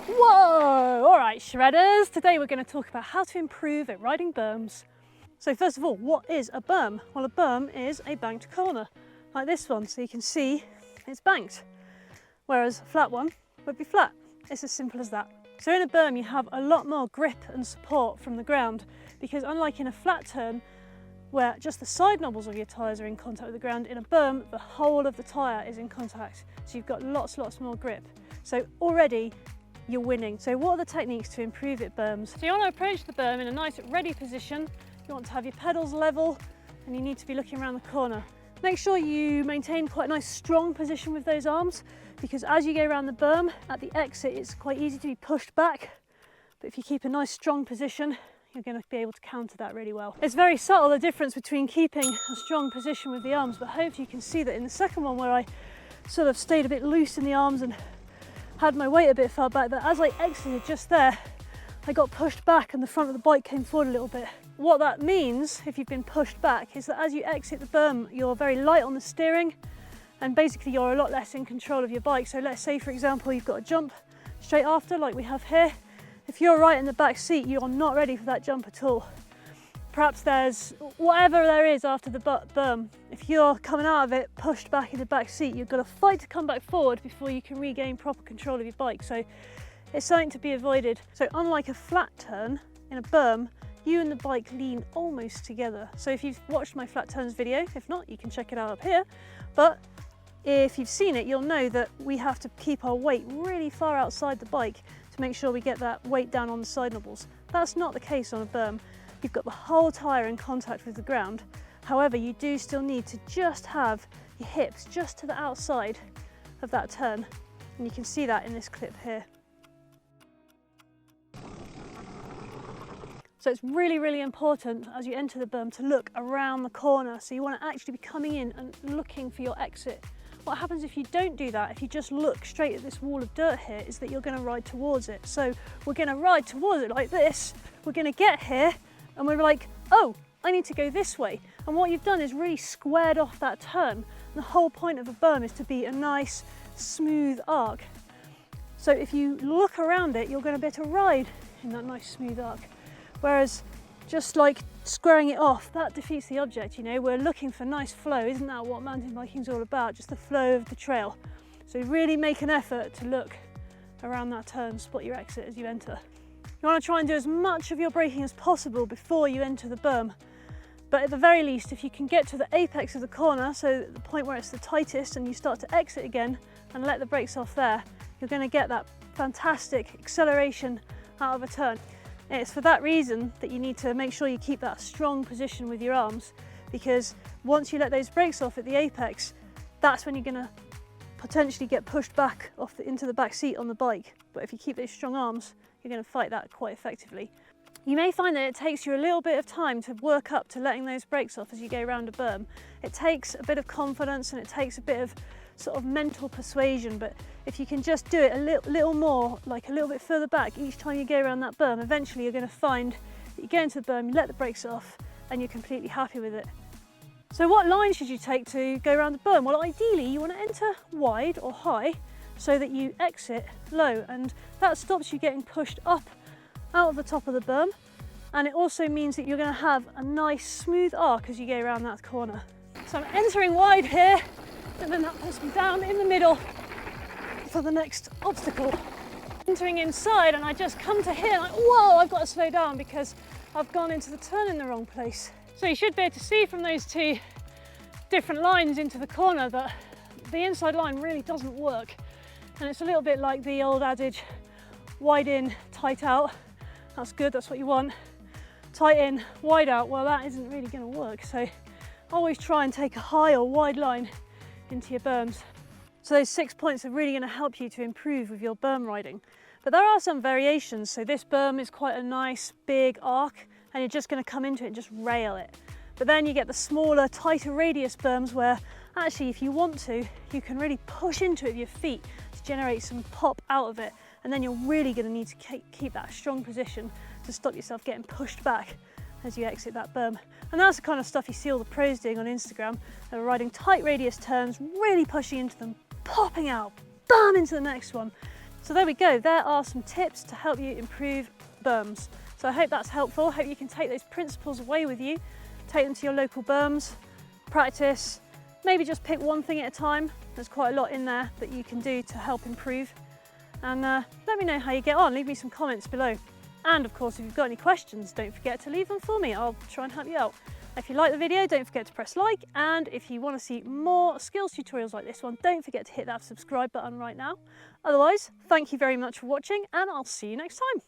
Whoa! All right, shredders. Today we're going to talk about how to improve at riding berms. So first of all, what is a berm? Well, a berm is a banked corner, like this one. So you can see it's banked, whereas a flat one would be flat. It's as simple as that. So in a berm, you have a lot more grip and support from the ground, because unlike in a flat turn, where just the side knobbles of your tyres are in contact with the ground, in a berm, the whole of the tyre is in contact. So you've got lots more grip. So already you're winning. So what are the techniques to improve at berms? So you want to approach the berm in a nice ready position. You want to have your pedals level and you need to be looking around the corner. Make sure you maintain quite a nice strong position with those arms, because as you go around the berm at the exit, it's quite easy to be pushed back. But if you keep a nice strong position, you're going to be able to counter that really well. It's very subtle, the difference between keeping a strong position with the arms, but hopefully you can see that in the second one, where I sort of stayed a bit loose in the arms and had my weight a bit far back, that as I exited just there, I got pushed back and the front of the bike came forward a little bit. What that means, if you've been pushed back, is that as you exit the berm, you're very light on the steering and basically you're a lot less in control of your bike. So let's say, for example, you've got a jump straight after, like we have here. If you're right in the back seat, you're not ready for that jump at all. Perhaps there's whatever there is after the berm. If you're coming out of it pushed back in the back seat, you've got to fight to come back forward before you can regain proper control of your bike. So it's something to be avoided. So unlike a flat turn, in a berm, you and the bike lean almost together. So if you've watched my flat turns video, if not, you can check it out up here. But if you've seen it, you'll know that we have to keep our weight really far outside the bike to make sure we get that weight down on the side knobbles. That's not the case on a berm. You've got the whole tyre in contact with the ground. However, you do still need to just have your hips just to the outside of that turn. And you can see that in this clip here. So it's really important as you enter the berm to look around the corner. So you want to actually be coming in and looking for your exit. What happens if you don't do that, if you just look straight at this wall of dirt here, is that you're going to ride towards it. So we're going to ride towards it like this. We're going to get here and we're like, oh, I need to go this way. And what you've done is really squared off that turn. And the whole point of a berm is to be a nice, smooth arc. So if you look around it, you're going to be able to ride in that nice, smooth arc. Whereas just like squaring it off, that defeats the object. You know, we're looking for nice flow. Isn't that what mountain biking is all about? Just the flow of the trail. So really make an effort to look around that turn, spot your exit as you enter. You want to try and do as much of your braking as possible before you enter the berm. But at the very least, if you can get to the apex of the corner, so the point where it's the tightest and you start to exit again and let the brakes off there, you're going to get that fantastic acceleration out of a turn. And it's for that reason that you need to make sure you keep that strong position with your arms, because once you let those brakes off at the apex, that's when you're going to potentially get pushed back into the back seat on the bike. But if you keep those strong arms, you're going to fight that quite effectively. You may find that it takes you a little bit of time to work up to letting those brakes off as you go around a berm. It takes a bit of confidence and it takes a bit of sort of mental persuasion, but if you can just do it a little more, like a little bit further back each time you go around that berm, eventually you're going to find that you go into the berm, you let the brakes off and you're completely happy with it. So what line should you take to go around the berm? Well, ideally you want to enter wide or high so that you exit low, and that stops you getting pushed up out of the top of the berm, and it also means that you're going to have a nice smooth arc as you go around that corner. So I'm entering wide here, and then that puts me down in the middle for the next obstacle. Entering inside, and I just come to here, like, whoa, I've got to slow down because I've gone into the turn in the wrong place. So you should be able to see from those two different lines into the corner that the inside line really doesn't work. And it's a little bit like the old adage, wide in, tight out. That's good, that's what you want. Tight in, wide out, well, that isn't really going to work. So always try and take a high or wide line into your berms. So those 6 points are really going to help you to improve with your berm riding. But there are some variations. So this berm is quite a nice big arc and you're just going to come into it and just rail it. But then you get the smaller, tighter radius berms where actually if you want to, you can really push into it with your feet to generate some pop out of it. And then you're really going to need to keep that strong position to stop yourself getting pushed back as you exit that berm. And that's the kind of stuff you see all the pros doing on Instagram. They're riding tight radius turns, really pushing into them, popping out, bam, into the next one. So there we go, there are some tips to help you improve berms. So I hope that's helpful. I hope you can take those principles away with you, take them to your local berms, practice, maybe just pick one thing at a time. There's quite a lot in there that you can do to help improve. And let me know how you get on, leave me some comments below. And of course, if you've got any questions, don't forget to leave them for me. I'll try and help you out. If you like the video, don't forget to press like. And if you want to see more skills tutorials like this one, don't forget to hit that subscribe button right now. Otherwise, thank you very much for watching and I'll see you next time.